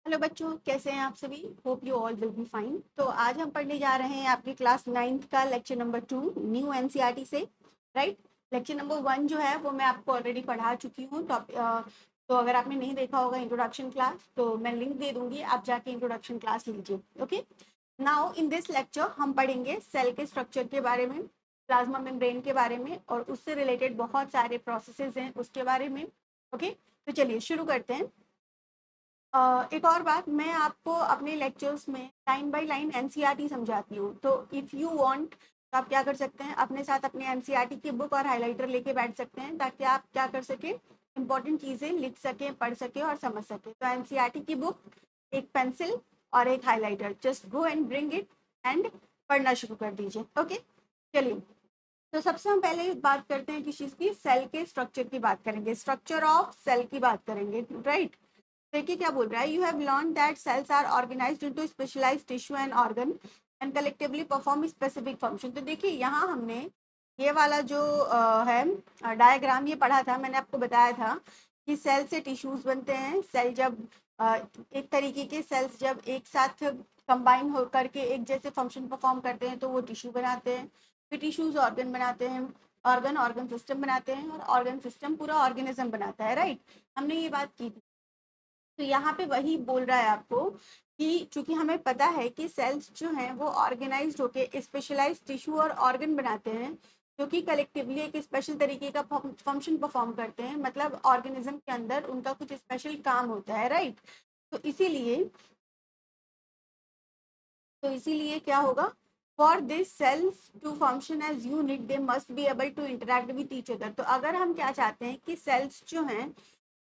Hello बच्चों, कैसे हैं आप सभी? Hope you all will be fine. तो आज हम पढ़ने जा रहे हैं आपकी क्लास 9th का लेक्चर नंबर 2 न्यू एनसीईआरटी से। राइट। लेक्चर नंबर 1 जो है वो मैं आपको ऑलरेडी पढ़ा चुकी हूँ। तो अगर आपने नहीं देखा होगा इंट्रोडक्शन क्लास, तो मैं लिंक दे दूंगी, आप जाके इंट्रोडक्शन क्लास लीजिए। Okay. Now in this lecture हम पढ़ेंगे सेल के स्ट्रक्चर के बारे में, प्लाज्मा मेम्ब्रेन के बारे में, और उससे रिलेटेड बहुत सारे प्रोसेसेस हैं उसके बारे में। ओके। तो चलिए शुरू करते हैं। एक और बात, मैं आपको अपने लेक्चर्स में लाइन बाय लाइन एनसीईआरटी समझाती हूँ। तो इफ़ यू वांट तो आप क्या कर सकते हैं, अपने साथ अपने एनसीईआरटी की बुक और हाइलाइटर लेके बैठ सकते हैं, ताकि आप क्या कर सकें, इंपॉर्टेंट चीज़ें लिख सकें, पढ़ सकें और समझ सकें। तो एनसीईआरटी की बुक, एक पेंसिल और एक highlighter, just go and bring it and पढ़ना शुरू कर दीजिए। ओके। चलिए, तो सबसे हम पहले बात करते हैं किस चीज़ की, सेल के स्ट्रक्चर की बात करेंगे, स्ट्रक्चर ऑफ सेल की बात करेंगे। राइट। देखिए क्या बोल रहा है, you have learn that cells are organised into specialised tissue and organ and collectively perform specific function. तो देखिए यहाँ हमने ये वाला जो है डायग्राम, ये पढ़ा था, मैंने आपको बताया था कि सेल से टिश्यूज बनते हैं। सेल जब एक तरीके के सेल्स जब एक साथ कंबाइन हो करके एक जैसे फंक्शन परफॉर्म करते हैं तो वो टिश्यू बनाते हैं, फिर टिश्यूज ऑर्गन बनाते हैं, ऑर्गन ऑर्गन सिस्टम बनाते हैं, और ऑर्गन सिस्टम पूरा ऑर्गेनिज्म बनाता है। राइट। हमने ये बात की थी। तो यहाँ पे वही बोल रहा है आपको कि चूंकि हमें पता है कि सेल्स जो हैं वो ऑर्गेनाइज्ड होके स्पेशलाइज्ड टिश्यू और ऑर्गन बनाते हैं, जो कि कलेक्टिवली एक स्पेशल तरीके का फंक्शन परफॉर्म करते हैं, मतलब ऑर्गेनिज्म के अंदर उनका कुछ स्पेशल काम होता है। राइट। तो इसीलिए तो इसीलिए क्या होगा, for this cells to function as unit they must be able to interact with each other. तो अगर हम क्या चाहते हैं कि सेल्स जो हैं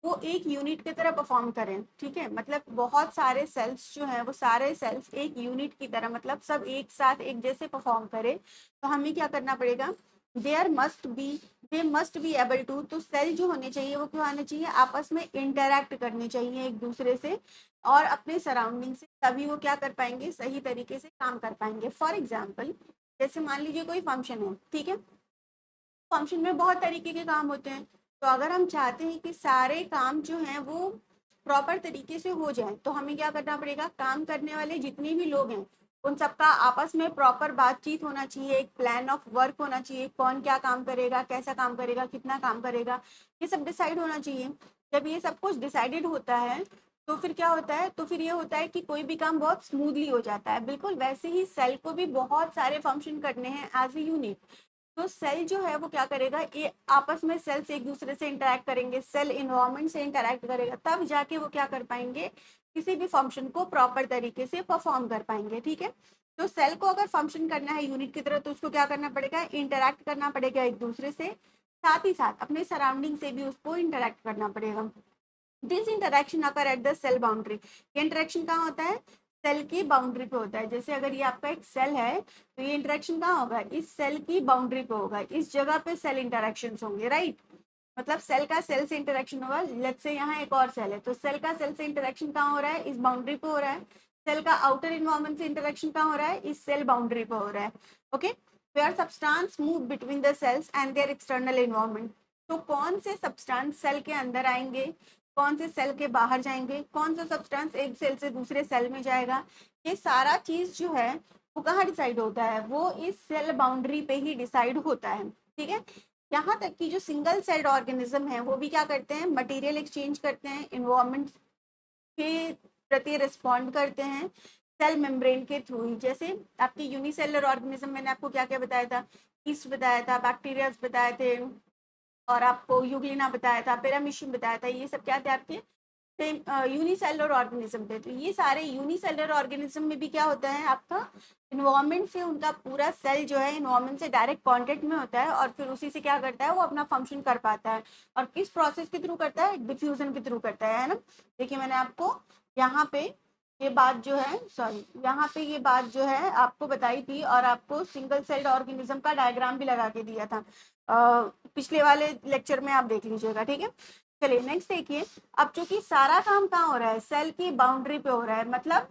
वो एक यूनिट की तरह परफॉर्म करें, ठीक है, मतलब बहुत सारे सेल्स जो हैं वो सारे सेल्स एक यूनिट की तरह, मतलब सब एक साथ एक जैसे परफॉर्म करें, तो हमें क्या करना पड़ेगा, there must be they must be able to, तो सेल जो होने चाहिए वो क्यों आने चाहिए, आपस में इंटरैक्ट करने चाहिए एक दूसरे से और अपने सराउंडिंग से, तभी वो क्या कर पाएंगे, सही तरीके से काम कर पाएंगे। फॉर एग्जाम्पल, जैसे मान लीजिए कोई फंक्शन है, ठीक है, फंक्शन में बहुत तरीके के काम होते हैं। तो अगर हम चाहते हैं कि सारे काम जो हैं वो प्रॉपर तरीके से हो जाए, तो हमें क्या करना पड़ेगा, काम करने वाले जितने भी लोग हैं उन सबका आपस में प्रॉपर बातचीत होना चाहिए, एक प्लान ऑफ वर्क होना चाहिए, कौन क्या काम करेगा, कैसा काम करेगा, कितना काम करेगा, ये सब डिसाइड होना चाहिए। जब ये सब कुछ डिसाइडेड होता है तो फिर क्या होता है, तो फिर ये होता है कि कोई भी काम बहुत स्मूथली हो जाता है। बिल्कुल वैसे ही सेल को भी बहुत सारे फंक्शन करने हैं एज ए यूनिट। तो सेल जो है वो क्या करेगा, ये आपस में सेल्स एक दूसरे से इंटरेक्ट करेंगे, सेल इन्वायरमेंट से इंटरेक्ट करेगा, तब जाके वो क्या कर पाएंगे, किसी भी फंक्शन को प्रॉपर तरीके से परफॉर्म कर पाएंगे। ठीक है। तो सेल को अगर फंक्शन करना है यूनिट की तरह, तो उसको क्या करना पड़ेगा, इंटरेक्ट करना पड़ेगा एक दूसरे से, साथ ही साथ अपने सराउंडिंग से भी उसको इंटरेक्ट करना पड़ेगा। This interaction occur at the cell boundary. ये इंटरेक्शन कहाँ होता है, सेल की बाउंड्री पे होता है। जैसे अगर ये आपका एक सेल है तो ये इंटरेक्शन कहाँ होगा, इस सेल की बाउंड्री पे होगा, इस जगह पे सेल इंटरेक्शन होंगे। राइट। मतलब सेल का सेल से इंटरेक्शन होगा। लेट्स से यहाँ एक और सेल है, तो सेल का सेल से इंटरेक्शन कहाँ हो रहा है, इस बाउंड्री पे हो रहा है। सेल का आउटर इन्वायरमेंट से इंटरेक्शन कहाँ हो रहा है, इस सेल बाउंड्री पे हो रहा है। Okay. Where substance move between the cells and their external environment. तो कौन से सब्सटेंस सेल के अंदर आएंगे, कौन से सेल के बाहर जाएंगे, कौन सा सब्सटेंस एक सेल से दूसरे सेल में जाएगा, ये सारा चीज जो है वो कहाँ डिसाइड होता है, वो इस सेल बाउंड्री पे ही डिसाइड होता है। ठीक है। यहाँ तक कि जो सिंगल सेल्ड ऑर्गेनिज्म है वो भी क्या करते हैं, मटेरियल एक्सचेंज करते हैं, इन्वायरमेंट के प्रति रिस्पॉन्ड करते हैं सेल मेम्ब्रेन के थ्रू ही। जैसे आपकी यूनिसेलुलर ऑर्गेनिज्म, मैंने आपको क्या क्या बताया था, ईस्ट बताया था, बैक्टीरिया बताए थे, और आपको यूग्लिना बताया था, पेरामीशियम बताया था, ये सब क्या थे आपके यूनिसेलुलर ऑर्गेनिज्म थे। तो ये सारे यूनिसेलुलर ऑर्गेनिज्म में भी क्या होता है, आपका इन्वायरमेंट से उनका पूरा सेल जो है इन्वायरमेंट से डायरेक्ट कांटेक्ट में होता है, और फिर उसी से क्या करता है, वो अपना फंक्शन कर पाता है। और किस प्रोसेस के थ्रू करता है, डिफ्यूजन के थ्रू करता है ना। देखिए मैंने आपको यहाँ पे ये बात जो है, सॉरी, यहाँ पे ये बात जो है आपको बताई थी, और आपको सिंगल सेल्ड ऑर्गेनिज्म का डायग्राम भी लगा के दिया था। पिछले वाले लेक्चर में आप देख लीजिएगा। ठीक है। चलिए नेक्स्ट देखिए। अब चूंकि सारा काम कहाँ हो रहा है, सेल की बाउंड्री पे हो रहा है, मतलब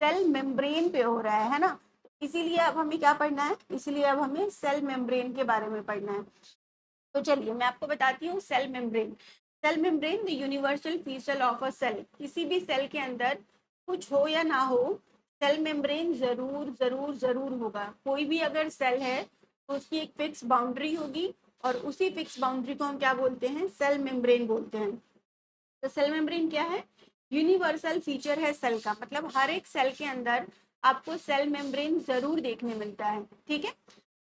सेल मेम्ब्रेन पे हो रहा है ना। इसीलिए अब हमें क्या पढ़ना है, इसीलिए अब हमें सेल मेम्ब्रेन के बारे में पढ़ना है। तो चलिए मैं आपको बताती हूँ cell membrane. Cell membrane the universal feature of a cell. किसी भी सेल के अंदर कुछ हो या ना हो, सेल मेम्ब्रेन जरूर जरूर जरूर होगा। कोई भी अगर सेल है तो उसकी एक फिक्स बाउंड्री होगी, और उसी फिक्स बाउंड्री को हम क्या बोलते हैं, सेल मेम्ब्रेन बोलते हैं। तो सेल मेम्ब्रेन क्या है, यूनिवर्सल फीचर है सेल का, मतलब हर एक सेल के अंदर आपको सेल मेम्ब्रेन जरूर देखने मिलता है, ठीक है।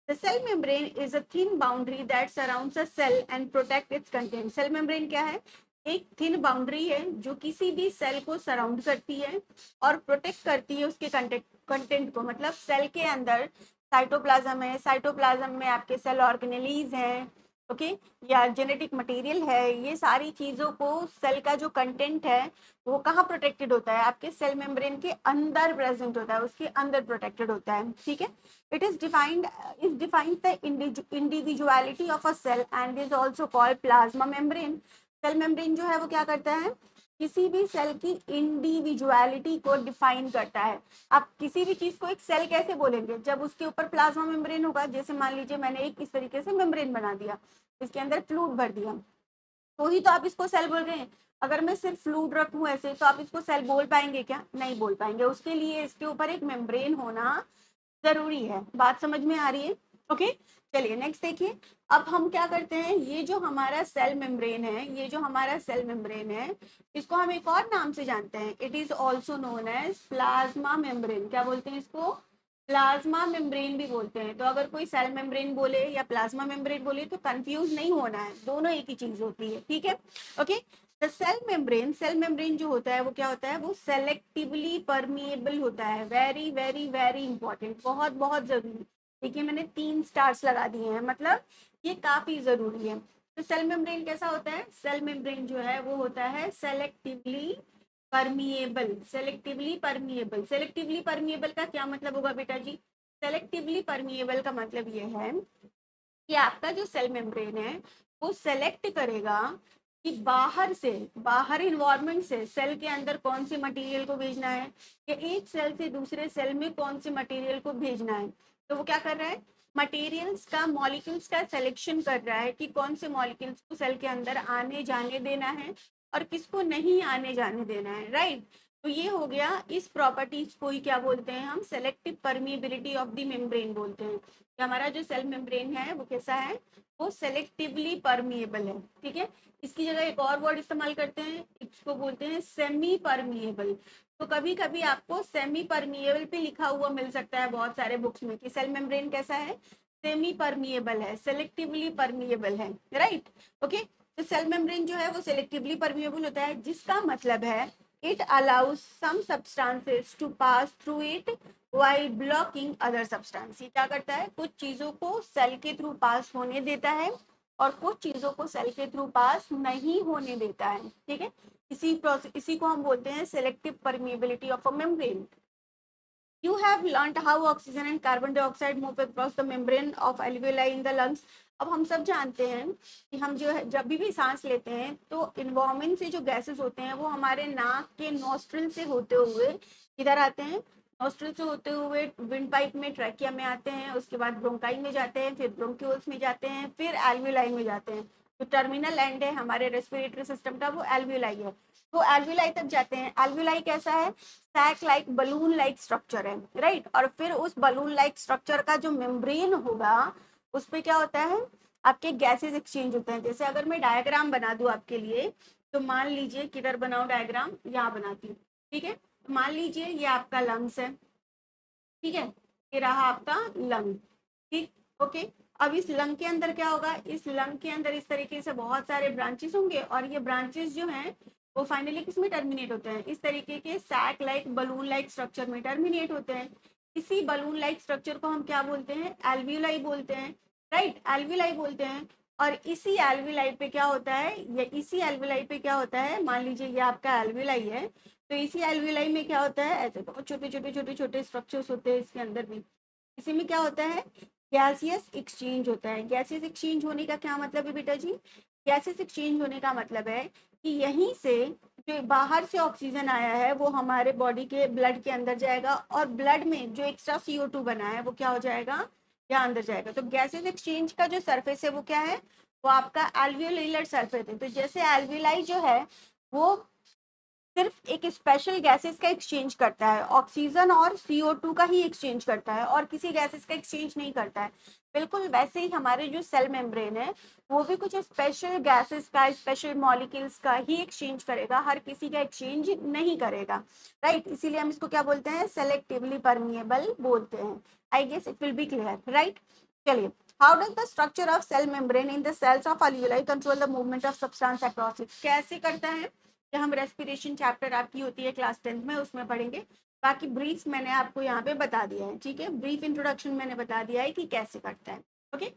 The cell membrane is a thin boundary that surrounds a cell and protect its content. Cell membrane क्या है, एक थिन बाउंड्री है जो किसी भी सेल को सराउंड करती है और प्रोटेक्ट करती है उसके कंटेंट को। मतलब सेल के अंदर साइटोप्लाज्म है, साइटोप्लाज्म में आपके सेल ऑर्गेनेलीज हैं, ओके, या जेनेटिक मटेरियल है, ये सारी चीजों को सेल का जो कंटेंट है वो कहाँ प्रोटेक्टेड होता है, आपके सेल मेम्ब्रेन के अंदर प्रेजेंट होता है, उसके अंदर प्रोटेक्टेड होता है, ठीक है। It is defined the individuality of a cell and is also called plasma membrane. Cell membrane जो है वो क्या करता है, किसी भी सेल की इंडिविजुअलिटी को डिफाइन करता है। आप किसी भी चीज को एक सेल कैसे बोलेंगे, जब उसके ऊपर प्लाज्मा मेम्ब्रेन होगा। जैसे मान लीजिए मैंने एक इस तरीके से मेम्ब्रेन बना दिया, इसके अंदर फ्लूइड भर दिया, तो ही तो आप इसको सेल बोल रहे हैं। अगर मैं सिर्फ फ्लूइड रखूं ऐसे, तो आप इसको सेल बोल पाएंगे क्या, नहीं बोल पाएंगे। उसके लिए इसके ऊपर एक मेम्ब्रेन होना जरूरी है। बात समझ में आ रही है, ओके। चलिए नेक्स्ट देखिए। अब हम क्या करते हैं, ये जो हमारा सेल मेम्ब्रेन है, ये जो हमारा सेल मेम्ब्रेन है, इसको हम एक और नाम से जानते हैं। It is also known as plasma membrane. क्या बोलते हैं इसको, प्लाज्मा मेम्ब्रेन भी बोलते हैं। तो अगर कोई सेल मेम्ब्रेन बोले या प्लाज्मा मेम्ब्रेन बोले तो कंफ्यूज नहीं होना है, दोनों एक ही चीज होती है, ठीक है, ओके। द सेल मेम्ब्रेन जो होता है वो क्या होता है, वो सेलेक्टिवली परमिएबल होता है। वेरी वेरी वेरी इंपॉर्टेंट, बहुत बहुत जरूरी। देखिए मैंने 3 स्टार्स लगा दिए हैं, मतलब ये काफी जरूरी है। तो सेल मेम्ब्रेन कैसा होता है, सेल मेम्ब्रेन जो है वो होता है selectively permeable. Selectively permeable, selectively permeable का क्या मतलब होगा बेटा जी, सेलेक्टिवली परमिएबल का मतलब ये है कि आपका जो सेल मेम्ब्रेन है वो सेलेक्ट करेगा कि बाहर से, बाहर इन्वायरमेंट से सेल के अंदर कौन से मटेरियल को भेजना है, या एक सेल से दूसरे सेल में कौन से मटेरियल को भेजना है। तो वो क्या कर रहा है, मटेरियल्स का, मॉलिक्यूल्स का सिलेक्शन कर रहा है कि कौन से मॉलिक्यूल्स को सेल के अंदर आने जाने देना है और किसको नहीं आने जाने देना है, राइट। तो ये हो गया, इस प्रॉपर्टीज को ही क्या बोलते हैं हम, selective permeability of the membrane बोलते हैं। कि हमारा जो सेल मेम्ब्रेन है वो कैसा है, वो सेलेक्टिवली परमिएबल है, ठीक है। इसकी जगह एक और वर्ड इस्तेमाल करते हैं, इसको बोलते हैं सेमी परमिएबल। तो कभी कभी आपको सेमी परमिएबल पे लिखा हुआ मिल सकता है बहुत सारे बुक्स में कि सेल मेम्ब्रेन कैसा है, सेमी परमिएबल है, सेलेक्टिवली परमिएबल है, राइट, ओके। तो सेल मेम्ब्रेन जो है वो सेलेक्टिवली परमिएबल होता है, जिसका मतलब है it allows some substances to pass through it while blocking other substance। ये क्या करता है, कुछ चीजों को सेल के थ्रू पास होने देता है और कुछ चीजों को सेल के थ्रू पास नहीं होने देता है, ठीक है। इसी को हम बोलते हैं selective permeability of a membrane. You have learnt how oxygen and carbon dioxide move across the membrane of alveoli in the lungs। अब हम सब जानते हैं कि हम जो है जब भी सांस लेते हैं तो इन्वायरमेंट से जो गैसेस होते हैं वो हमारे नाक के नोस्ट्रिल से होते हुए इधर आते हैं, नोस्ट्रिल से होते हुए विंड पाइप में, ट्रैकिया में आते हैं, उसके बाद ब्रोंकाई में जाते हैं, फिर ब्रोंक्यूल्स में जाते हैं, फिर एल्वियोलाई में जाते हैं। तो टर्मिनल एंड है हमारे रेस्पिरेटरी सिस्टम का, वो एल्वियोलाई है। तो एल्वियोलाई तक जाते हैं। एल्वियोलाई कैसा है, sac like, balloon like structure है, राइट। और फिर उस बलून लाइक स्ट्रक्चर का जो मेम्ब्रेन होगा उस पे क्या होता है, आपके गैसेस एक्सचेंज होते हैं। जैसे अगर मैं डायग्राम बना दूं आपके लिए, तो मान लीजिए किधर बनाओ डायग्राम, यहाँ बनाती हूँ, ठीक है। मान लीजिए ये आपका लंग्स है, ठीक है, ये रहा आपका लंग, ठीक, ओके। अब इस लंग के अंदर क्या होगा, इस लंग के अंदर इस तरीके से बहुत सारे ब्रांचेस होंगे और ये ब्रांचेस जो हैं वो फाइनली किस में टर्मिनेट होते हैं, इस तरीके के sac like, balloon like structure में टर्मिनेट होते हैं। इसी बलून लाइक स्ट्रक्चर को हम क्या बोलते हैं, एल्वियोलाई बोलते हैं, राइट, एल्वियोलाई बोलते हैं। और इसी एल्वियोलाई पे क्या होता है, ये इसी एल्वियोलाई पे क्या होता है, मान लीजिए ये आपका एल्वियोलाई है, तो इसी एल्वियोलाई में क्या होता है, ऐसे बहुत छोटे छोटे छोटे छोटे स्ट्रक्चर्स होते हैं इसके अंदर भी। इसी में क्या होता है, गैसियस एक्सचेंज होता है। गैसियस एक्सचेंज होने का क्या मतलब है बेटा जी, गैसियस एक्सचेंज होने का मतलब है कि यहीं से जो बाहर से ऑक्सीजन आया है वो हमारे बॉडी के ब्लड के अंदर जाएगा और ब्लड में जो एक्स्ट्रा CO2 बना है वो क्या हो जाएगा, यहाँ अंदर जाएगा। तो गैसियस एक्सचेंज का जो सरफेस है वो क्या है, वो आपका एल्वियोलर सरफेस है। तो जैसे एल्वियोलाई जो है वो सिर्फ एक स्पेशल गैसेस का एक्सचेंज करता है, ऑक्सीजन और CO2 का ही एक्सचेंज करता है और किसी गैसेस का एक्सचेंज नहीं करता है। बिल्कुल वैसे ही हमारे जो सेल मेम्ब्रेन है वो भी कुछ स्पेशल गैसेस का, स्पेशल मॉलिक्यूल्स का ही एक्सचेंज करेगा, हर किसी का एक्सचेंज नहीं करेगा, राइट। इसीलिए हम इसको क्या बोलते हैं, सेलेक्टिवली परमिएबल बोलते हैं। I guess it will be clear, right. चलिए, how does the structure of cell membrane in the cells of alveoli control the movement of substance across it, कैसे करता है, जो हम रेस्पिरेशन चैप्टर आपकी होती है क्लास 10th में उसमें पढ़ेंगे। बाकी ब्रीफ मैंने आपको यहाँ पे बता दिया है, ठीक है, ब्रीफ इंट्रोडक्शन मैंने बता दिया है कि कैसे करता है। ओके,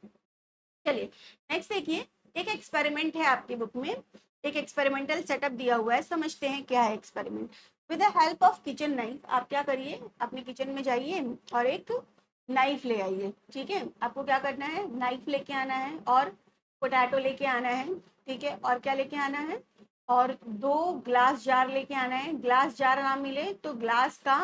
चलिए नेक्स्ट देखिए, एक एक्सपेरिमेंट है आपकी बुक में, एक एक्सपेरिमेंटल सेटअप दिया हुआ है, समझते हैं क्या है experiment. With the help of kitchen knife, आप क्या करिए, अपने किचन में जाइए और एक नाइफ ले आइए, ठीक है। आपको क्या करना है, नाइफ लेके आना है और पोटैटो लेके आना है, ठीक है, और क्या लेके आना है, और 2 ग्लास जार लेके आना है। ग्लास जार ना मिले तो ग्लास का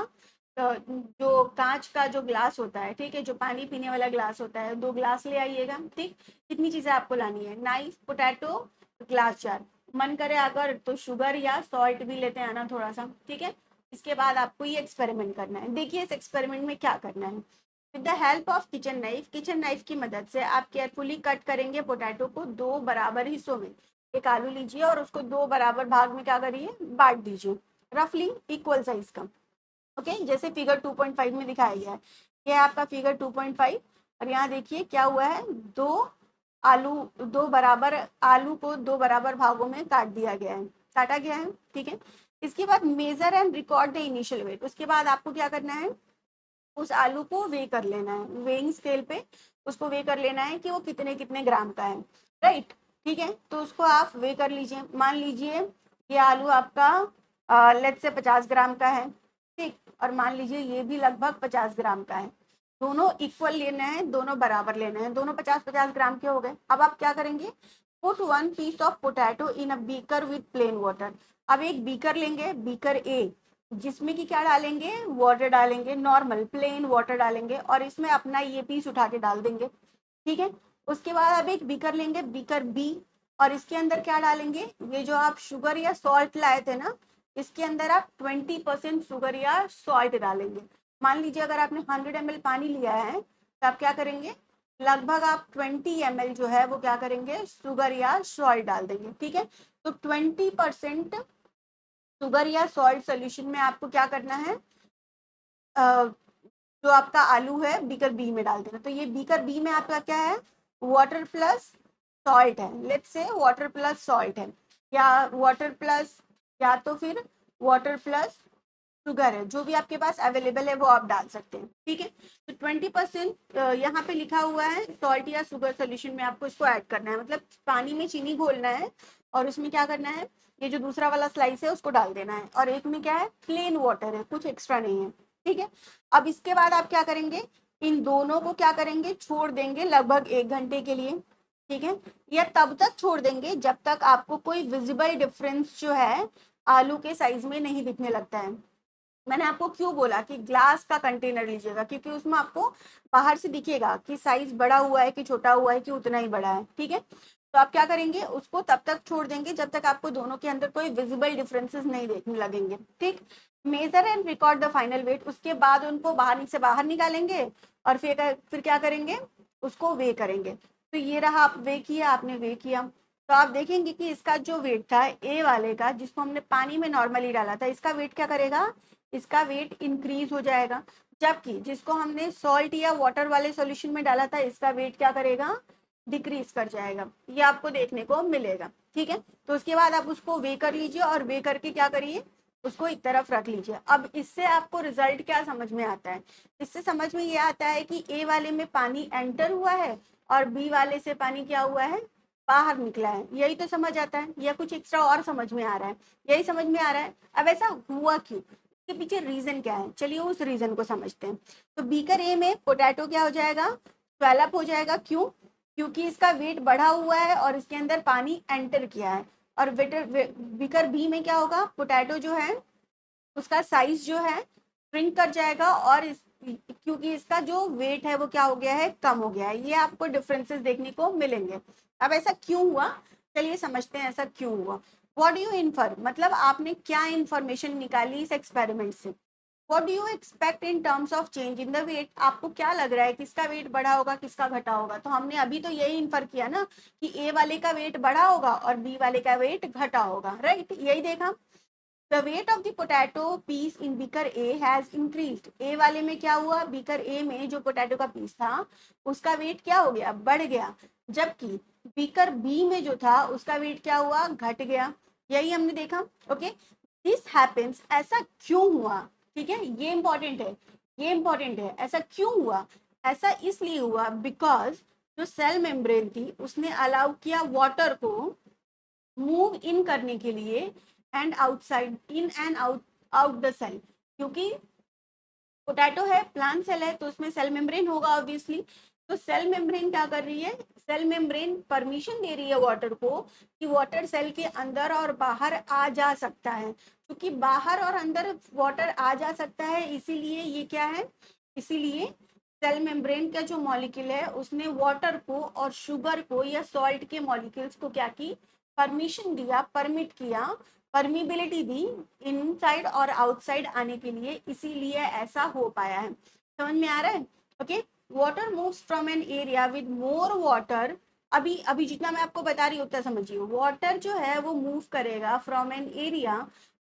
जो कांच का जो ग्लास होता है, ठीक है, जो पानी पीने वाला ग्लास होता है, 2 ग्लास ले आइएगा, ठीक। कितनी चीजें आपको लानी है, नाइफ, पोटैटो, ग्लास जार, मन करे अगर तो शुगर या सॉल्ट भी लेते आना थोड़ा सा, ठीक है। इसके बाद आपको ये एक्सपेरिमेंट करना है। देखिए इस एक्सपेरिमेंट में क्या करना है। With the help of kitchen knife की मदद से आप केयरफुली कट करेंगे पोटैटो को 2 बराबर हिस्सों में। एक आलू लीजिए और उसको 2 बराबर भाग में क्या करिए, बांट दीजिए, रफली इक्वल साइज का। ओके, जैसे फिगर 2.5 में दिखाया गया है, ये है आपका फिगर 2.5। और यहाँ देखिए क्या हुआ है, आलू 2 बराबर आलू को 2 बराबर भागों में काट दिया गया है, काटा गया है, ठीक है। इसके बाद measure and record the initial weight, उसके बाद आपको क्या करना है, उस आलू को वे कर लेना है, वेइंग स्केल पे उसको वे कर लेना है कि वो कितने कितने ग्राम का है, राइट, ठीक है। तो उसको आप वे कर लीजिए, मान लीजिए ये आलू आपका लेट्स से 50 ग्राम का है, ठीक, और मान लीजिए ये भी लगभग 50 ग्राम का है। दोनों इक्वल लेना है, दोनों बराबर लेना है, दोनों 50-50 ग्राम के हो गए। अब आप क्या करेंगे, put 1 piece of potato in a beaker with plain water. अब एक बीकर लेंगे, बीकर ए, जिसमें कि क्या डालेंगे, वाटर डालेंगे, नॉर्मल प्लेन वाटर डालेंगे, और इसमें अपना ये पीस उठा के डाल देंगे, ठीक है। उसके बाद अब एक बीकर लेंगे, बीकर बी, और इसके अंदर क्या डालेंगे, ये जो आप शुगर या सॉल्ट लाए थे ना, इसके अंदर आप 20% शुगर या सॉल्ट डालेंगे। मान लीजिए अगर आपने 100 ml पानी लिया है तो आप क्या करेंगे, लगभग आप 20 ml जो है वो क्या करेंगे, शुगर या सॉल्ट डाल देंगे, ठीक है। तो 20% शुगर या सॉल्ट सोल्यूशन में आपको क्या करना है, जो आपका आलू है बीकर बी में डाल देना। तो ये बीकर बी में आपका क्या है, वाटर प्लस सॉल्ट है, let's say water plus salt है, या वाटर प्लस, या तो फिर वाटर प्लस शुगर है, जो भी आपके पास अवेलेबल है वो आप डाल सकते हैं, ठीक है। तो 20% यहाँ पे लिखा हुआ है सॉल्ट या शुगर सोल्यूशन में आपको इसको ऐड करना है, मतलब पानी में चीनी घोलना है और उसमें क्या करना है, ये जो दूसरा वाला स्लाइस है उसको डाल देना है, और एक में क्या है, प्लेन वाटर है, कुछ एक्स्ट्रा नहीं है, ठीक है। अब इसके बाद आप क्या करेंगे, इन दोनों को क्या करेंगे, छोड़ देंगे लगभग 1 घंटे के लिए, ठीक है, या तब तक छोड़ देंगे जब तक आपको कोई विजिबल डिफरेंस जो है आलू के साइज में नहीं दिखने लगता है। मैंने आपको क्यों बोला कि ग्लास का कंटेनर लीजिएगा, क्योंकि उसमें आपको बाहर से दिखेगा कि साइज बड़ा हुआ है कि छोटा हुआ है कि उतना ही बड़ा है, ठीक है। तो आप क्या करेंगे, उसको तब तक छोड़ देंगे जब तक आपको दोनों के अंदर कोई विजिबल डिफरेंसेस नहीं देखने लगेंगे, ठीक। Measure and record the final weight, उसके बाद उनको बाहर निकालेंगे और फिर क्या करेंगे, उसको वे करेंगे। तो ये रहा, आप वे किया, आपने वे किया, तो आप देखेंगे कि इसका जो वेट था ए वाले का, जिसको हमने पानी में नॉर्मली डाला था, इसका वेट क्या करेगा, इसका वेट इंक्रीज हो जाएगा, जबकि जिसको हमने सॉल्ट या वाटर वाले सॉल्यूशन में डाला था इसका वेट क्या करेगा, डिक्रीज कर जाएगा। ये आपको देखने को मिलेगा, ठीक है। तो उसके बाद आप उसको वे कर लीजिए और वे करके क्या करिए, उसको एक तरफ रख लीजिए। अब इससे आपको रिजल्ट क्या समझ में आता है, इससे समझ में ये आता है कि ए वाले में पानी एंटर हुआ है और बी वाले से पानी क्या हुआ है, बाहर निकला है, यही तो समझ आता है, या कुछ एक्स्ट्रा और समझ में आ रहा है, यही समझ में आ रहा है। अब ऐसा हुआ क्यों, के पीछे रीजन क्या है, चलिए उस रीजन को समझते हैं। तो बीकर ए में पोटैटो क्या हो जाएगा, स्वेलअप हो जाएगा, क्यों, क्योंकि इसका वेट बढ़ा हुआ है और इसके अंदर पानी एंटर किया है। और बीकर बी में क्या होगा, पोटैटो जो है उसका साइज जो है श्रिंक कर जाएगा, और क्योंकि इसका जो वेट है वो क्या हो गया है, कम हो गया है। ये आपको डिफरेंसेस देखने को मिलेंगे। अब ऐसा क्यों हुआ, चलिए समझते हैं ऐसा क्यों हुआ। व्हाट डू यू इन्फर, मतलब आपने क्या इंफॉर्मेशन निकाली इस एक्सपेरिमेंट से। What do you expect in terms of change in the weight, आपको क्या लग रहा है किसका वेट बढ़ा होगा किसका घटा होगा। तो हमने अभी तो यही इन्फर किया ना कि ए वाले का वेट बढ़ा होगा और बी वाले का वेट घटा होगा, राइट, यही देखा। The weight of the potato piece in beaker A has increased, A वाले में क्या हुआ, बीकर ए में जो पोटैटो का पीस था उसका वेट क्या हो गया, बढ़ गया, जबकि बीकर बी में जो था उसका वेट क्या हुआ, घट गया। यही हमने देखा। ओके, दिस हैपेंस, ऐसा क्यों हुआ, ठीक है, ये इंपॉर्टेंट है, ये इंपॉर्टेंट है, ऐसा क्यों हुआ, ऐसा इसलिए हुआ बिकॉज जो सेल मेम्ब्रेन थी उसने अलाउ किया वाटर को मूव इन करने के लिए and outside, in and out, out the cell, क्योंकि पोटैटो है, प्लांट सेल है, तो उसमें सेल मेम्ब्रेन होगा ऑब्वियसली। तो सेल मेम्ब्रेन क्या कर रही है, सेल मेम्ब्रेन परमिशन दे रही है वाटर को कि वाटर सेल के अंदर और बाहर आ जा सकता है, क्योंकि बाहर और अंदर वाटर आ जा सकता है, इसीलिए ये क्या है, इसीलिए सेल मेम्ब्रेन का जो मॉलिक्यूल है उसने वाटर को और शुगर को या सॉल्ट के मॉलिक्यूल्स को क्या की, परमिशन दिया, परमिट किया, परमिबिलिटी दी इनसाइड और आउटसाइड आने के लिए, इसीलिए ऐसा हो पाया है। समझ में आ रहा है। Okay, water moves from N area with more water, अभी अभी जितना मैं आपको बता रही हूँ उतना समझिए, वाटर जो है वो मूव करेगा फ्रॉम एन एरिया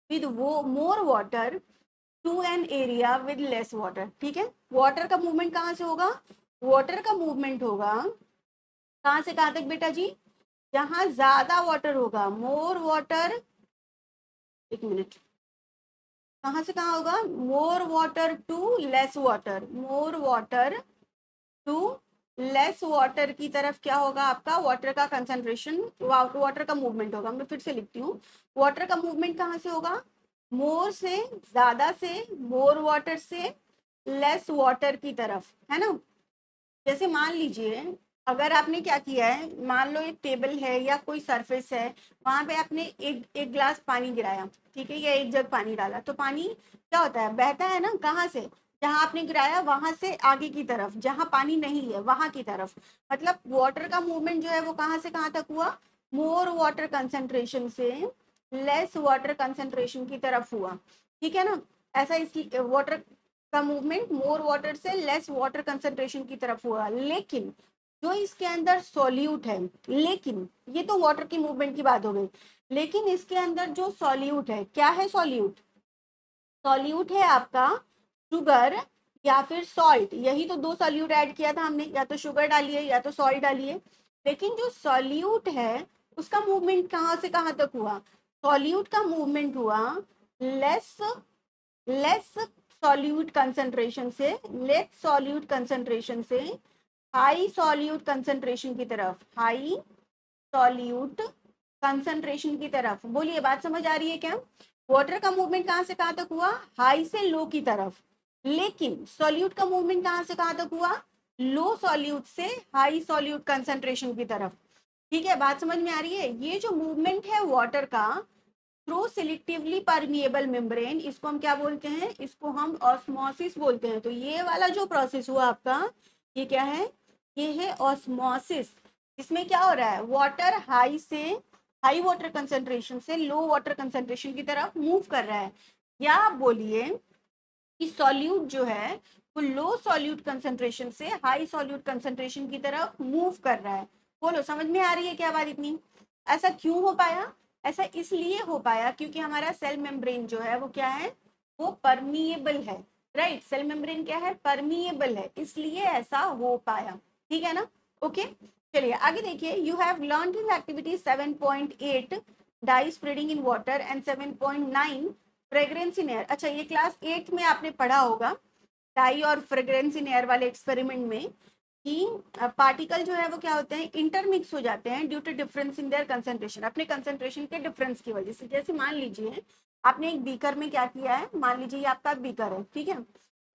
विद वो more water to an area with less water, ठीक है। वाटर का मूवमेंट कहाँ से होगा, वाटर का मूवमेंट होगा कहाँ से कहाँ तक बेटा जी, जहां ज्यादा वाटर होगा, मोर वाटर, एक मिनट, कहाँ से कहाँ होगा, more water to less water, more water to less water की तरफ क्या होगा आपका, वाटर का कंसंट्रेशन, वाटर का मूवमेंट होगा। मैं फिर से लिखती हूँ, वाटर का मूवमेंट कहाँ से होगा, मोर से, ज्यादा से, मोर वाटर से लेस वाटर की तरफ, है ना। जैसे मान लीजिए अगर आपने क्या किया है, मान लो एक टेबल है या कोई सरफेस है, वहां पे आपने एक एक ग्लास पानी गिराया, ठीक है, या एक जग पानी डाला, तो पानी क्या होता है, बहता है ना, कहाँ से, जहां आपने गिराया वहां से आगे की तरफ, जहां पानी नहीं है वहां की तरफ, मतलब वाटर का मूवमेंट जो है वो कहाँ से कहाँ तक हुआ, मोर वाटर कंसेंट्रेशन से लेस वाटर कंसेंट्रेशन की तरफ हुआ, ठीक है ना। ऐसा इसलिए वाटर का मूवमेंट मोर वाटर से लेस वाटर कंसेंट्रेशन की तरफ हुआ, लेकिन जो इसके अंदर सॉल्यूट है, लेकिन ये तो वाटर की मूवमेंट की बात हो गई, लेकिन इसके अंदर जो सॉल्यूट है, क्या है सॉल्यूट, सॉल्यूट है आपका शुगर या फिर सॉल्ट, यही तो दो सॉल्यूट ऐड किया था हमने, या तो शुगर डालिए या तो सॉल्ट डालिए, लेकिन जो सॉल्यूट है उसका मूवमेंट कहाँ से कहाँ तक हुआ, सॉल्यूट का मूवमेंट हुआ लेस, लेस सॉल्यूट कंसंट्रेशन से, लेस सॉल्यूट कंसंट्रेशन से हाई सॉल्यूट कंसंट्रेशन की तरफ, हाई सॉल्यूट कंसंट्रेशन की तरफ। बोलिए बात समझ आ रही है क्या, वाटर का मूवमेंट कहां से कहां तक हुआ, हाई से लो की तरफ, लेकिन सॉल्यूट का मूवमेंट कहां से कहां तक हुआ, लो सॉल्यूट से हाई सॉल्यूट कंसंट्रेशन की तरफ। ठीक है, बात समझ में आ रही है। ये जो मूवमेंट है वाटर का थ्रू सिलेक्टिवली परमिएबल मेम्ब्रेन, इसको हम क्या बोलते हैं, इसको हम ऑस्मोसिस बोलते हैं। तो ये वाला जो प्रोसेस हुआ आपका, ये क्या है, ये है ऑस्मोसिस। इसमें क्या हो रहा है, वाटर हाई से, हाई वाटर कंसेंट्रेशन से लो वाटर कंसेंट्रेशन की तरफ मूव कर रहा है, या आप बोलिए कि सॉल्यूट जो है वो लो सॉल्यूट कंसेंट्रेशन से हाई सॉल्यूट कंसेंट्रेशन की तरफ मूव कर रहा है। बोलो समझ में आ रही है क्या बात इतनी। ऐसा क्यों हो पाया, ऐसा इसलिए हो पाया क्योंकि हमारा सेल मेम्ब्रेन जो है वो क्या है, वो परमिएबल है, राइट, सेल मेम्ब्रेन क्या है, परमिएबल है, इसलिए ऐसा हो पाया, ठीक है ना। ओके, चलिए आगे देखिए, you have learn in activity 7.8 dye spreading in water and 7.9 fragrance in air. अच्छा, ये क्लास 8 में आपने पढ़ा होगा डाई और फ्रेग्रेंस इन एयर वाले एक्सपेरिमेंट में कि पार्टिकल जो है वो क्या होते हैं, इंटरमिक्स हो जाते हैं due to difference in their concentration, अपने कंसेंट्रेशन के डिफरेंस की वजह से। जैसे मान लीजिए आपने एक बीकर में क्या किया है, मान लीजिए ये आपका बीकर है, ठीक है,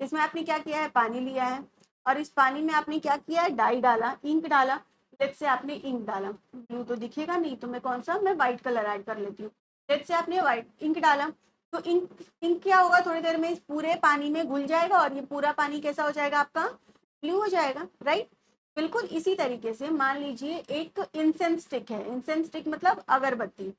इसमें आपने क्या किया है, पानी लिया है, और इस पानी में आपने क्या किया है, डाई डाला, इंक डाला, लेट से आपने इंक डाला, ब्लू तो दिखेगा नहीं तो मैं कौन सा, मैं व्हाइट कलर ऐड कर लेती हूँ, लेट से आपने व्हाइट इंक डाला, तो इंक, इंक क्या होगा, थोड़ी देर में इस पूरे पानी में घुल जाएगा और ये पूरा पानी कैसा हो जाएगा आपका, ब्लू हो जाएगा, राइट। बिल्कुल इसी तरीके से मान लीजिए एक इंसेंस स्टिक है, इंसेंस स्टिक मतलब अगरबत्ती,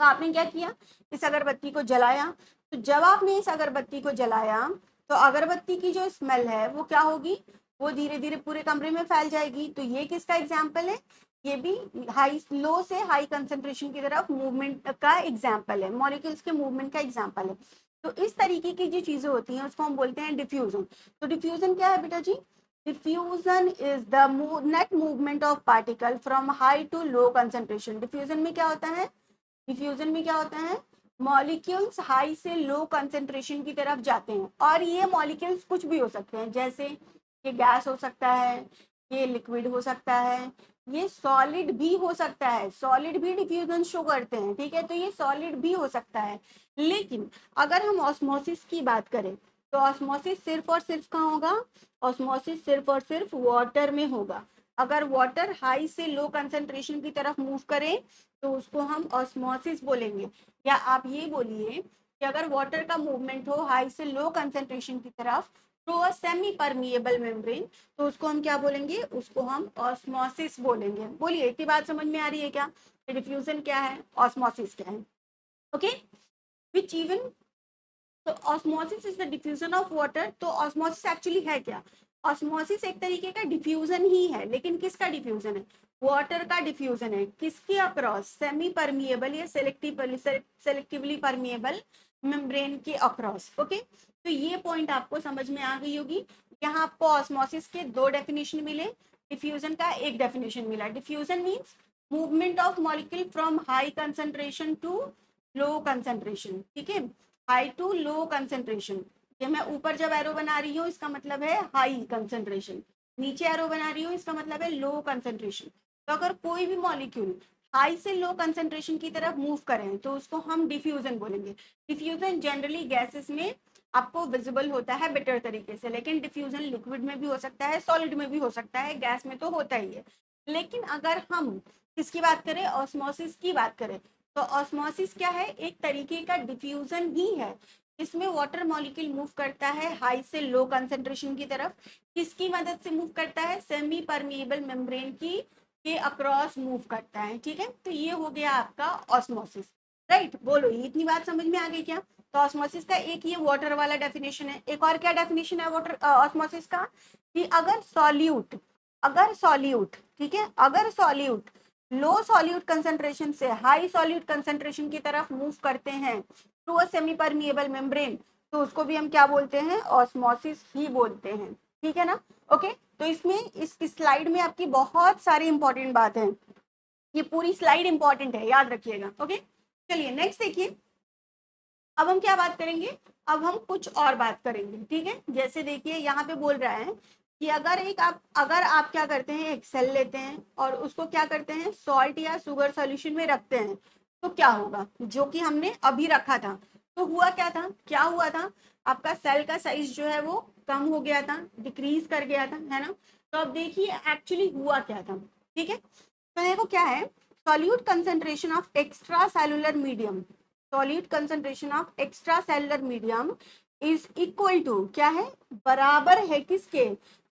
तो आपने क्या किया, इस अगरबत्ती को जलाया। तो जब आपने इस अगरबत्ती को जलाया तो अगरबत्ती की जो स्मेल है वो क्या होगी, वो धीरे धीरे पूरे कमरे में फैल जाएगी। तो ये किसका एग्जाम्पल है, ये भी हाई लो से हाई कंसंट्रेशन की तरफ मूवमेंट का एग्जाम्पल है, मॉलिक्यूल्स के मूवमेंट का एग्जाम्पल है। तो इस तरीके की जो चीजें होती हैं उसको हम बोलते हैं डिफ्यूजन। तो डिफ्यूजन क्या है बेटा जी, diffusion is the net movement of particle from high to low concentration. Diffusion में क्या होता है, डिफ्यूजन में क्या होता है, मॉलिक्यूल्स हाई से लो कंसेंट्रेशन की तरफ जाते हैं। और ये मॉलिक्यूल्स कुछ भी हो सकते हैं, जैसे ये गैस हो सकता है, ये लिक्विड हो सकता है, ये सॉलिड भी हो सकता है, सॉलिड भी डिफ्यूजन शो करते हैं, ठीक है। तो ये सॉलिड भी हो सकता है। लेकिन अगर हम ऑस्मोसिस की बात करें तो ऑस्मोसिस सिर्फ और सिर्फ कहाँ होगा, ऑस्मोसिस सिर्फ और सिर्फ वाटर में होगा। अगर वाटर हाई से लो कंसेंट्रेशन की तरफ मूव करे तो उसको हम ऑस्मोसिस बोलेंगे। या आप ये बोलिए कि अगर वाटर का मूवमेंट हो हाई से लो कंसेंट्रेशन की तरफ through a semi permeable membrane, तो उसको हम क्या बोलेंगे, उसको हम ऑस्मोसिस बोलेंगे। बोलिए, इतनी बात समझ में आ रही है क्या, डिफ्यूजन क्या है, ऑस्मोसिस क्या है, ओके। विच इवन, तो osmosis is the diffusion of water. तो ऑस्मोसिस एक्चुअली है क्या, ऑस्मोसिस एक तरीके का डिफ्यूजन ही है, लेकिन किसका डिफ्यूजन है, वाटर का डिफ्यूजन है। किसके अक्रॉस, सेमी परमिएबल या सेलेक्टिवली परमिएबल मेम्ब्रेन के अक्रॉस, ओके। तो ये पॉइंट आपको समझ में आ गई होगी। यहाँ आपको ऑस्मोसिस के दो डेफिनेशन मिले, डिफ्यूजन का एक डेफिनेशन मिला। Diffusion means movement of molecule from high concentration to low concentration, ठीक है, हाई टू लो कंसेंट्रेशन। ये मैं ऊपर जब एरो बना रही हूँ इसका मतलब है हाई कंसेंट्रेशन, नीचे एरो बना रही हूँ इसका मतलब है लो कंसेंट्रेशन। तो अगर कोई भी मॉलिक्यूल हाई से लो कंसेंट्रेशन की तरफ मूव करें तो उसको हम डिफ्यूजन बोलेंगे। डिफ्यूजन जनरली गैसेस में आपको विजिबल होता है बेटर तरीके से, लेकिन डिफ्यूजन लिक्विड में भी हो सकता है, सॉलिड में भी हो सकता है, गैस में तो होता ही है। लेकिन अगर हम किसकी बात करें, ऑस्मोसिस की बात करें, तो ऑस्मोसिस क्या है, एक तरीके का डिफ्यूजन ही है। इसमें वाटर मॉलिक्यूल मूव करता है हाई से लो कंसेंट्रेशन की तरफ। किसकी मदद से मूव करता है, सेमी परमिएबल मेम्ब्रेन की के अक्रॉस मूव करता है, ठीक है। तो ये हो गया आपका ऑस्मोसिस, राइट। बोलो, ये इतनी बात समझ में आ गई क्या। तो ऑस्मोसिस का एक ये वाटर वाला डेफिनेशन है। एक और क्या डेफिनेशन है वाटर ऑस्मोसिस का, कि अगर सॉल्यूट ठीक है, अगर सॉल्यूट लो सॉल्यूट कंसेंट्रेशन से हाई सॉल्यूट कंसेंट्रेशन की तरफ मूव करते हैं through a semi permeable membrane, तो उसको भी हम क्या बोलते हैं, ऑस्मोसिस ही बोलते हैं, ठीक है ना। ओके, तो इसमें इस स्लाइड में आपकी बहुत सारी इंपॉर्टेंट बात है, ये पूरी स्लाइड इंपॉर्टेंट है, याद रखिएगा, ओके। चलिए नेक्स्ट देखिए, अब हम क्या बात करेंगे, अब हम कुछ और बात करेंगे, ठीक है। जैसे देखिए यहाँ पे बोल रहा है कि अगर आप क्या करते हैं, एक सेल लेते हैं और उसको क्या करते हैं, सॉल्ट या शुगर सॉल्यूशन में रखते हैं, तो क्या होगा, जो कि हमने अभी रखा था। तो हुआ क्या था, क्या हुआ था, आपका सेल का साइज जो है वो कम हो गया था, डिक्रीज कर गया था, है ना। तो अब देखिए एक्चुअली हुआ क्या था, ठीक है। तो देखो क्या है, solute concentration of extra cellular medium, solute concentration of extra cellular medium is equal to, क्या है, बराबर है किसके,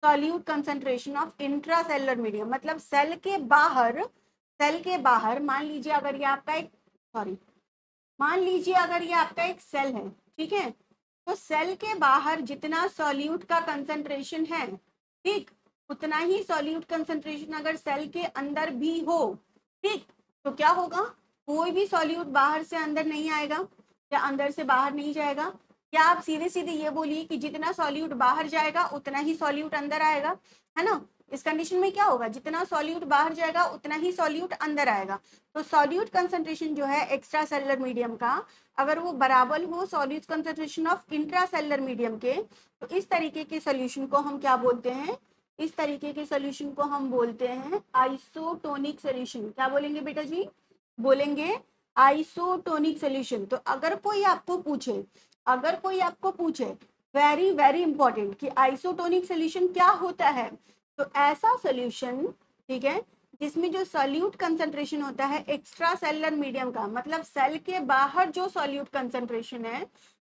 solute concentration of intra cellular medium. मतलब सेल के बाहर मान लीजिए अगर ये आपका एक, सॉरी, मान लीजिए अगर ये आपका एक सेल है, ठीक है। तो सेल के बाहर जितना सॉल्यूट का कंसेंट्रेशन है, ठीक, उतना ही सॉल्यूट कंसेंट्रेशन अगर सेल के अंदर भी हो, ठीक, तो क्या होगा, कोई भी सॉल्यूट बाहर से अंदर नहीं आएगा या अंदर से बाहर नहीं जाएगा। या आप सीधे सीधे ये बोलिए कि जितना सॉल्यूट बाहर जाएगा उतना ही सॉल्यूट अंदर आएगा, है ना। इस कंडीशन में क्या होगा, जितना सॉल्यूट बाहर जाएगा उतना ही सॉल्यूट अंदर आएगा। तो सॉल्यूट कंसेंट्रेशन जो है एक्स्ट्रा सेलुलर मीडियम का, अगर वो बराबर हो solute concentration of intra cellular medium के, तो इस तरीके के सोल्यूशन को हम क्या बोलते हैं, इस तरीके के सोल्यूशन को हम बोलते हैं आइसोटोनिक सोल्यूशन। क्या बोलेंगे बेटा जी, बोलेंगे आइसोटोनिक सोल्यूशन। तो अगर कोई आपको पूछे वेरी वेरी इंपॉर्टेंट कि आइसोटोनिक सोल्यूशन क्या होता है, तो ऐसा सोल्यूशन, ठीक है, जिसमें जो सॉल्यूट कंसंट्रेशन होता है एक्स्ट्रा सेलुलर मीडियम का, मतलब सेल के बाहर जो सॉल्यूट कंसंट्रेशन है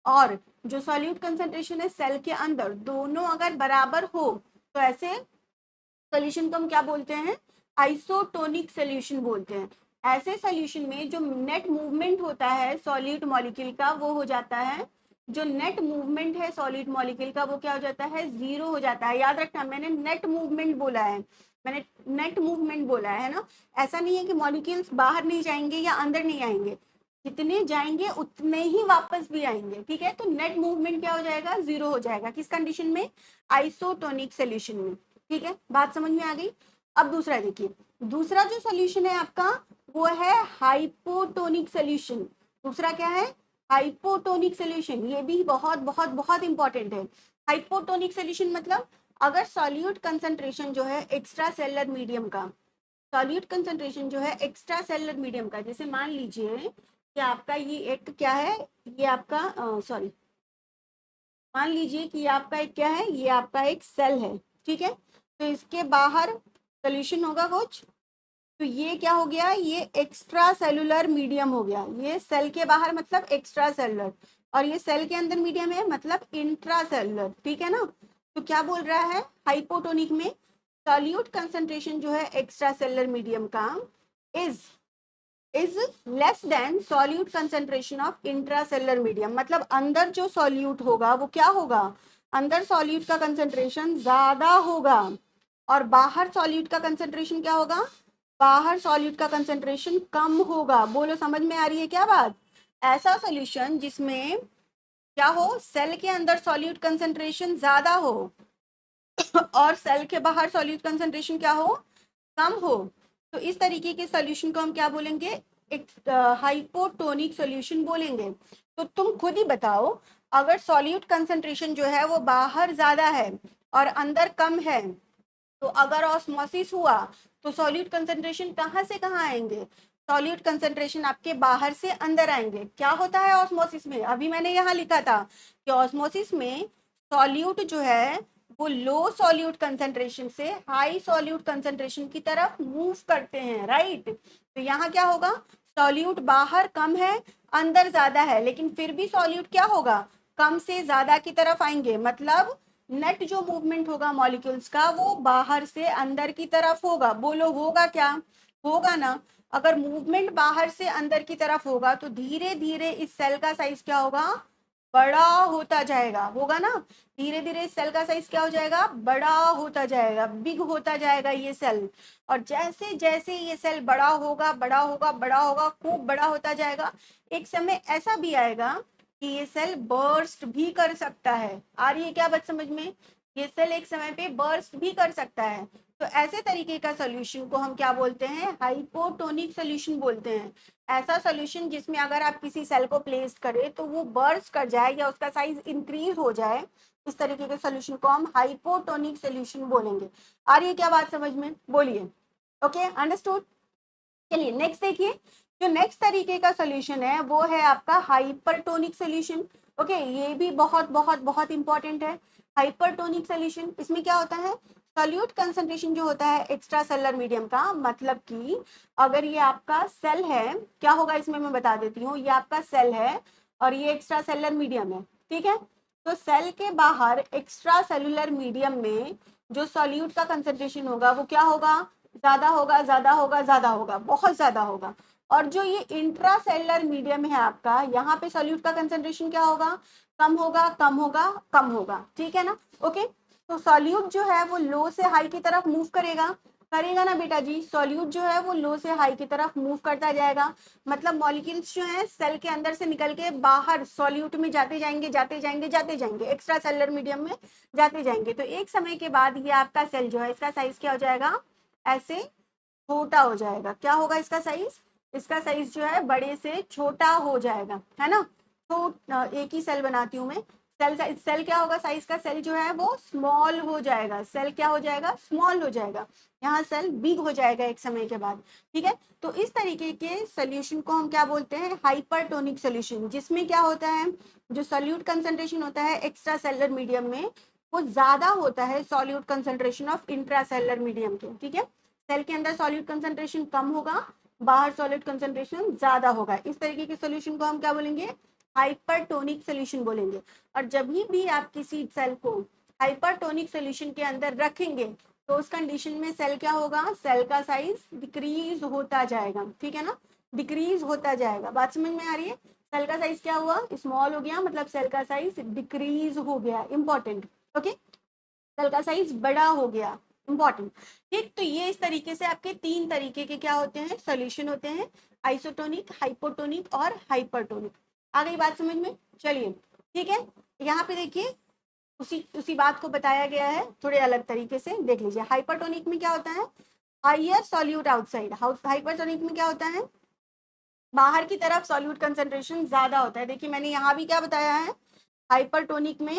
और जो सॉल्यूट कंसंट्रेशन है सेल के अंदर, दोनों अगर बराबर हो, तो ऐसे सोल्यूशन को हम क्या बोलते हैं, आइसोटोनिक सोल्यूशन बोलते हैं। ऐसे सॉल्यूशन में जो नेट मूवमेंट होता है सॉलिड मॉलिक्यूल का वो हो जाता है, जो नेट मूवमेंट है सॉलिड मॉलिक्यूल का वो क्या हो जाता है, जीरो हो जाता है। याद रखना मैंने नेट मूवमेंट बोला है, मैंने नेट मूवमेंट बोला है ना। ऐसा नहीं है कि मॉलिक्यूल्स बाहर नहीं जाएंगे या अंदर नहीं आएंगे, जितने जाएंगे उतने ही वापस भी आएंगे, ठीक है। तो नेट मूवमेंट क्या हो जाएगा, जीरो हो जाएगा। किस कंडीशन में, आइसोटोनिक सोल्यूशन में, ठीक है। बात समझ में आ गई। अब दूसरा देखिए, दूसरा जो सोल्यूशन है आपका वो है हाइपोटोनिक सोल्यूशन। दूसरा क्या है, हाइपोटोनिक सोल्यूशन। ये भी बहुत बहुत बहुत इंपॉर्टेंट है। हाइपोटोनिक सोल्यूशन मतलब अगर सॉल्यूट कंसंट्रेशन जो है एक्स्ट्रा सेलुलर मीडियम का, सॉल्यूट कंसंट्रेशन जो है एक्स्ट्रा सेलुलर मीडियम का, जैसे मान लीजिए कि आपका ये एक क्या है, ये आपका सॉरी मान लीजिए कि ये आपका एक क्या है, ये आपका एक सेल है, ठीक है। तो इसके बाहर सोल्यूशन होगा कुछ, तो ये क्या हो गया, ये एक्स्ट्रा सेलुलर मीडियम हो गया। ये सेल के बाहर मतलब एक्स्ट्रा सेलुलर, और ये सेल के अंदर मीडियम है मतलब इंट्रा सेलुलर, ठीक है ना। तो क्या बोल रहा है हाइपोटोनिक में, सॉल्यूट कंसंट्रेशन जो है एक्स्ट्रा सेलुलर मीडियम का is is less than solute concentration of intracellular medium. मतलब अंदर जो सॉल्यूट होगा वो क्या होगा, अंदर सॉल्यूट का कंसंट्रेशन ज्यादा होगा, और बाहर सॉल्यूट का कंसंट्रेशन क्या होगा, बाहर सॉल्यूट का कंसंट्रेशन कम होगा। बोलो समझ में आ रही है क्या बात। ऐसा सॉल्यूशन जिसमें क्या हो, सेल के अंदर सॉल्यूट कंसंट्रेशन ज्यादा हो और सेल के बाहर सॉल्यूट कंसंट्रेशन क्या हो, कम हो, तो इस तरीके के सॉल्यूशन को हम क्या बोलेंगे, एक हाइपोटोनिक सॉल्यूशन बोलेंगे। तो तुम खुद ही बताओ, अगर सॉल्यूट कंसंट्रेशन जो है वो बाहर ज्यादा है और अंदर कम है, तो अगर ऑस्मोसिस हुआ तो सॉल्यूट कंसंट्रेशन कहाँ से कहाँ आएंगे, सॉल्यूट कंसंट्रेशन आपके बाहर से अंदर आएंगे। क्या होता है ऑस्मोसिस में, अभी मैंने यहाँ लिखा था कि ऑस्मोसिस में सॉल्यूट जो है वो लो सॉल्यूट कंसंट्रेशन से हाई सॉल्यूट कंसंट्रेशन की तरफ मूव करते हैं, राइट। तो यहाँ क्या होगा, सॉल्यूट बाहर कम है अंदर ज्यादा है, लेकिन फिर भी सॉल्यूट क्या होगा, कम से ज्यादा की तरफ आएंगे। मतलब नेट जो मूवमेंट होगा मॉलिक्यूल्स का वो बाहर से अंदर की तरफ होगा। बोलो होगा क्या, होगा ना। अगर मूवमेंट बाहर से अंदर की तरफ होगा तो धीरे धीरे इस सेल का साइज क्या होगा, बड़ा होता जाएगा, होगा ना। धीरे धीरे इस सेल का साइज क्या हो जाएगा, बड़ा होता जाएगा, बिग होता जाएगा ये सेल। और जैसे जैसे ये सेल बड़ा होगा बड़ा होगा बड़ा होगा, खूब बड़ा होता जाएगा, एक समय ऐसा भी आएगा कि ये सेल बर्स्ट भी कर सकता है। आ रही है क्या बात समझ में, ये सेल एक समय पे बर्स्ट भी कर सकता है। तो ऐसे तरीके का सोल्यूशन को हम क्या बोलते हैं, हाइपोटोनिक सोल्यूशन बोलते हैं। ऐसा सोल्यूशन जिसमें अगर आप किसी सेल को प्लेस करें तो वो बर्स्ट कर जाए या उसका साइज इंक्रीज हो जाए, इस तरीके के सोल्यूशन को हम हाइपोटोनिक सोल्यूशन बोलेंगे। आ रही है क्या बात समझ में, बोलिए। Okay understood. चलिए नेक्स्ट देखिए, जो नेक्स्ट तरीके का सोल्यूशन है वो है आपका हाइपरटोनिक सोल्यूशन। ओके ये भी बहुत बहुत बहुत इंपॉर्टेंट है। हाइपरटोनिक सोल्यूशन, इसमें क्या होता है, सॉल्यूट कंसंट्रेशन जो होता है एक्स्ट्रा सेलुलर मीडियम का, मतलब कि अगर ये आपका सेल है, क्या होगा इसमें मैं बता देती हूँ, ये आपका सेल है और ये एक्स्ट्रा सेलुलर मीडियम है, ठीक है। तो सेल के बाहर एक्स्ट्रा सेलुलर मीडियम में जो सॉल्यूट का कंसंट्रेशन होगा वो क्या होगा, ज्यादा होगा ज्यादा होगा ज्यादा होगा, बहुत ज्यादा होगा। और जो ये इंट्रा सेलुलर मीडियम है आपका, यहाँ पे सॉल्यूट का कंसंट्रेशन क्या होगा, कम होगा कम होगा कम होगा, ठीक है ना। ओके तो सॉल्यूट जो है वो लो से हाई की तरफ मूव करेगा, करेगा ना बेटा जी। सॉल्यूट जो है वो लो से हाई की तरफ मूव करता जाएगा, मतलब मॉलिक्यूल्स जो है सेल के अंदर से निकल के बाहर सॉल्यूट में जाते जाएंगे जाते जाएंगे जाते जाएंगे, एक्स्ट्रा सेलुलर मीडियम में जाते जाएंगे। तो एक समय के बाद ये आपका सेल जो है इसका साइज क्या हो जाएगा, ऐसे छोटा हो जाएगा। क्या होगा इसका साइज, इसका साइज जो है बड़े से छोटा हो जाएगा, है ना। तो एक ही सेल बनाती हूँ मैं, सेल क्या होगा साइज का, सेल जो है वो स्मॉल हो जाएगा, सेल क्या हो जाएगा, स्मॉल हो जाएगा। यहाँ सेल बिग हो जाएगा एक समय के बाद, ठीक है। तो इस तरीके के सोल्यूशन को हम क्या बोलते हैं, हाइपरटोनिक सोल्यूशन, जिसमें क्या होता है, जो सोल्यूट कंसंट्रेशन होता है एक्स्ट्रा सेलुलर मीडियम में वो ज्यादा होता है solute concentration of intra cellular medium के, ठीक है। सेल के अंदर सॉल्यूट कंसंट्रेशन कम होगा, बाहर सॉल्यूट कंसंट्रेशन ज्यादा होगा। इस तरीके के सोल्यूशन को हम क्या बोलेंगे, हाइपरटोनिक सोल्यूशन बोलेंगे। और जब भी आप किसी सेल को हाइपरटोनिक सोल्यूशन के अंदर रखेंगे तो उस कंडीशन में सेल क्या होगा, सेल का साइज डिक्रीज होता जाएगा, ठीक है ना, डिक्रीज होता जाएगा। बात समझ में आ रही है? सेल का साइज क्या हुआ, स्मॉल हो गया, मतलब सेल का साइज डिक्रीज हो गया, इंपॉर्टेंट। ओके, सेल का साइज बड़ा हो गया, इंपॉर्टेंट। ठीक, तो ये इस तरीके से आपके तीन तरीके के क्या होते हैं, सोल्यूशन होते हैं, आइसोटोनिक, हाइपोटोनिक और हाइपरटोनिक। आ गई बात समझ में? चलिए ठीक है, यहाँ पे देखिए उसी उसी बात को बताया गया है थोड़े अलग तरीके से, देख लीजिए। हाइपरटोनिक में क्या होता है, हाइयर सॉल्यूट आउटसाइड। हाइपरटोनिक में क्या होता है, बाहर की तरफ सॉल्यूट कंसंट्रेशन ज्यादा होता है। देखिए मैंने यहाँ भी क्या बताया है, हाइपरटोनिक में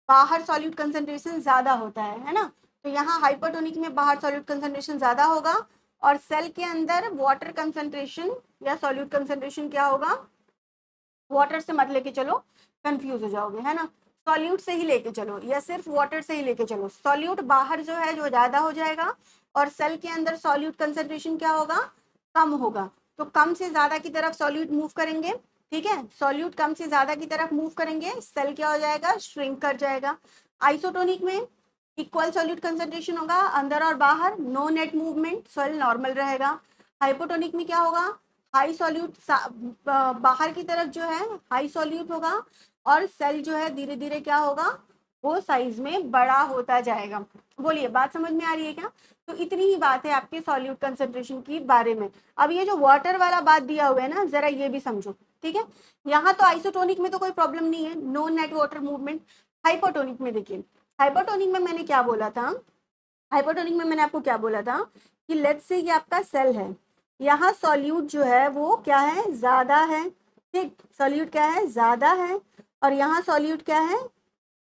बाहर सॉल्यूट कंसंट्रेशन ज्यादा होता है ना, तो यहाँ हाइपरटोनिक में बाहर सॉल्यूट कंसंट्रेशन ज्यादा होगा और सेल के अंदर वाटर कंसंट्रेशन या सॉल्यूट कंसंट्रेशन क्या होगा, वाटर से मत लेके चलो, कंफ्यूज हो जाओगे, है ना, सॉल्यूट से ही लेके चलो या सिर्फ वाटर से ही लेके चलो। सॉल्यूट बाहर जो है जो ज्यादा हो जाएगा और सेल के अंदर सॉल्यूट कंसंट्रेशन क्या होगा, कम होगा। तो कम से ज्यादा की तरफ सॉल्यूट मूव करेंगे, ठीक है, सॉल्यूट कम से ज्यादा की तरफ मूव करेंगे, सेल क्या हो जाएगा, श्रिंक कर जाएगा। आइसोटोनिक में इक्वल सॉल्यूट कंसंट्रेशन होगा अंदर और बाहर, no net movement, cell normal रहेगा। हाइपोटोनिक में क्या होगा, हाई सॉल्यूट बाहर की तरफ जो है हाई सॉल्यूट होगा और सेल जो है धीरे धीरे क्या होगा, वो साइज में बड़ा होता जाएगा। बोलिए बात समझ में आ रही है क्या? तो इतनी ही बात है आपके सॉल्यूट कंसंट्रेशन की बारे में। अब ये जो वाटर वाला बात दिया हुआ है ना, जरा ये भी समझो, ठीक है। यहाँ तो आइसोटोनिक में तो कोई प्रॉब्लम नहीं है, no net water movement. Hypotonic में देखिए, हाइपोटोनिक में मैंने क्या बोला था, हाइपोटोनिक में मैंने आपको क्या बोला था कि लेट्स से ये आपका सेल है, यहाँ सॉल्यूट जो है वो क्या है, ज्यादा है, ठीक, सॉल्यूट क्या है, ज्यादा है, और यहाँ सॉल्यूट क्या है,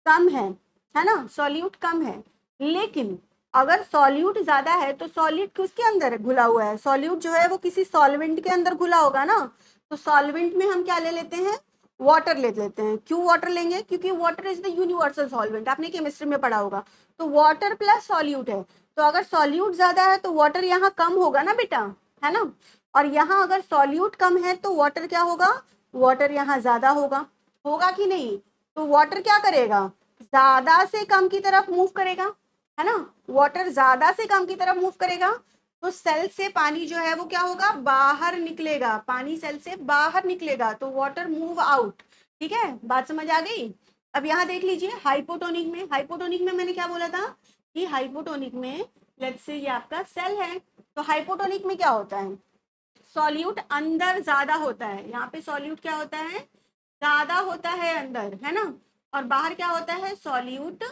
कम है ना, सॉल्यूट कम है। लेकिन अगर सॉल्यूट ज्यादा है तो सॉल्यूट किसके अंदर घुला हुआ है, सॉल्यूट जो है वो किसी सॉल्वेंट के अंदर घुला होगा ना, तो सॉल्वेंट में हम क्या ले लेते हैं, वाटर ले लेते हैं। क्यों वाटर लेंगे, क्योंकि water is the universal solvent, आपने केमिस्ट्री में पढ़ा होगा। तो वाटर प्लस सॉल्यूट है, तो अगर सॉल्यूट ज्यादा है तो वाटर यहाँ कम होगा ना बेटा, है ना, और यहाँ अगर सॉल्यूट कम है तो वाटर क्या होगा, वाटर यहाँ ज्यादा होगा, होगा कि नहीं? तो वाटर क्या करेगा, ज्यादा से कम की तरफ मूव करेगा, है ना, वाटर ज्यादा से कम की तरफ मूव करेगा, तो सेल से पानी जो है वो क्या होगा, बाहर निकलेगा, पानी सेल से बाहर निकलेगा, तो वाटर मूव आउट। ठीक है, बात समझ आ गई? अब यहाँ देख लीजिए हाइपोटोनिक में, हाइपोटोनिक में मैंने क्या बोला था कि हाइपोटोनिक में लेट्स से ये आपका सेल है, तो हाइपोटोनिक में क्या होता है, सॉल्यूट अंदर ज्यादा होता है, यहाँ पे सॉल्यूट क्या होता है, ज्यादा होता है अंदर, है ना, और बाहर क्या होता है, सॉल्यूट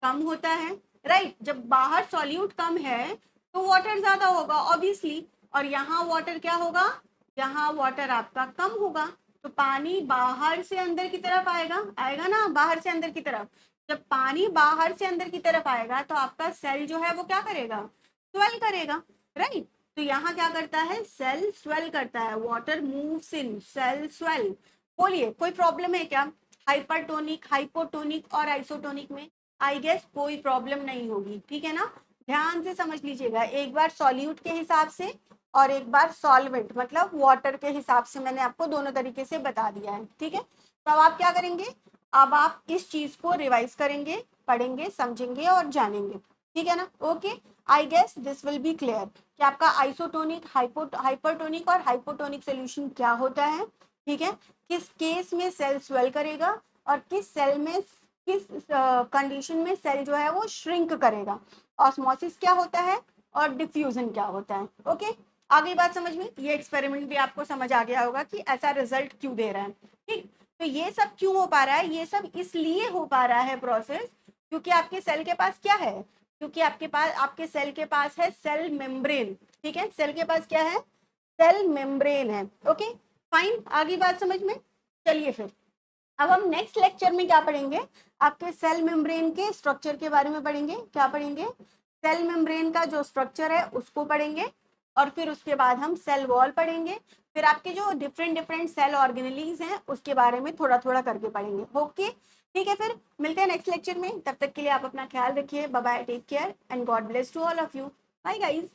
कम होता है, राइट। जब बाहर सॉल्यूट कम है तो वाटर ज्यादा होगा ऑब्वियसली, और यहाँ वाटर क्या होगा, यहाँ वाटर आपका कम होगा, तो पानी बाहर से अंदर की तरफ आएगा, आएगा ना, बाहर से अंदर की तरफ। जब पानी बाहर से अंदर की तरफ आएगा तो आपका सेल जो है वो क्या करेगा, स्वेल करेगा, राइट। तो यहाँ क्या करता है, सेल स्वेल करता है, water moves in, cell swell. बोलिए कोई प्रॉब्लम है क्या, हाइपरटोनिक, हाइपोटोनिक और आइसोटोनिक में? आई गेस कोई प्रॉब्लम नहीं होगी, ठीक है ना। ध्यान से समझ लीजिएगा, एक बार सॉल्यूट के हिसाब से और एक बार सॉल्वेंट मतलब वाटर के हिसाब से मैंने आपको दोनों तरीके से बता दिया है, ठीक है। तो अब आप क्या करेंगे, अब आप इस चीज को रिवाइज करेंगे, पढ़ेंगे, समझेंगे और जानेंगे, ठीक है ना। Okay, I guess this will be clear कि आपका आइसोटोनिक, हाइपरटोनिक और हाइपोटोनिक सोल्यूशन क्या होता है, ठीक है, किस केस में सेल स्वेल करेगा और किस सेल में, किस कंडीशन में सेल जो है वो श्रिंक करेगा, ऑस्मोसिस क्या होता है और डिफ्यूजन क्या होता है। ओके, आगे बात समझ में, ये एक्सपेरिमेंट भी आपको समझ आ गया होगा कि ऐसा रिजल्ट क्यों दे रहा है, ठीक। तो ये सब क्यों हो पा रहा है, ये सब इसलिए हो पा रहा है प्रोसेस क्योंकि आपके सेल के पास क्या है, क्योंकि आपके पास, आपके सेल के पास है सेल मेम्ब्रेन, ठीक है, सेल के पास क्या है, सेल मेम्ब्रेन है। ओके फाइन, आगे बात समझ में। चलिए फिर अब हम नेक्स्ट लेक्चर में क्या पढ़ेंगे, आपके सेल मेम्ब्रेन के स्ट्रक्चर के बारे में पढ़ेंगे। क्या पढ़ेंगे, सेल मेम्ब्रेन का जो स्ट्रक्चर है उसको पढ़ेंगे, और फिर उसके बाद हम सेल वॉल पढ़ेंगे, फिर आपके जो डिफरेंट डिफरेंट सेल ऑर्गेनेलीज हैं उसके बारे में थोड़ा थोड़ा करके पढ़ेंगे। ओके ठीक है, फिर मिलते हैं नेक्स्ट लेक्चर में, तब तक के लिए आप अपना ख्याल रखिए, bye bye, take care and God bless to all of you, bye guys.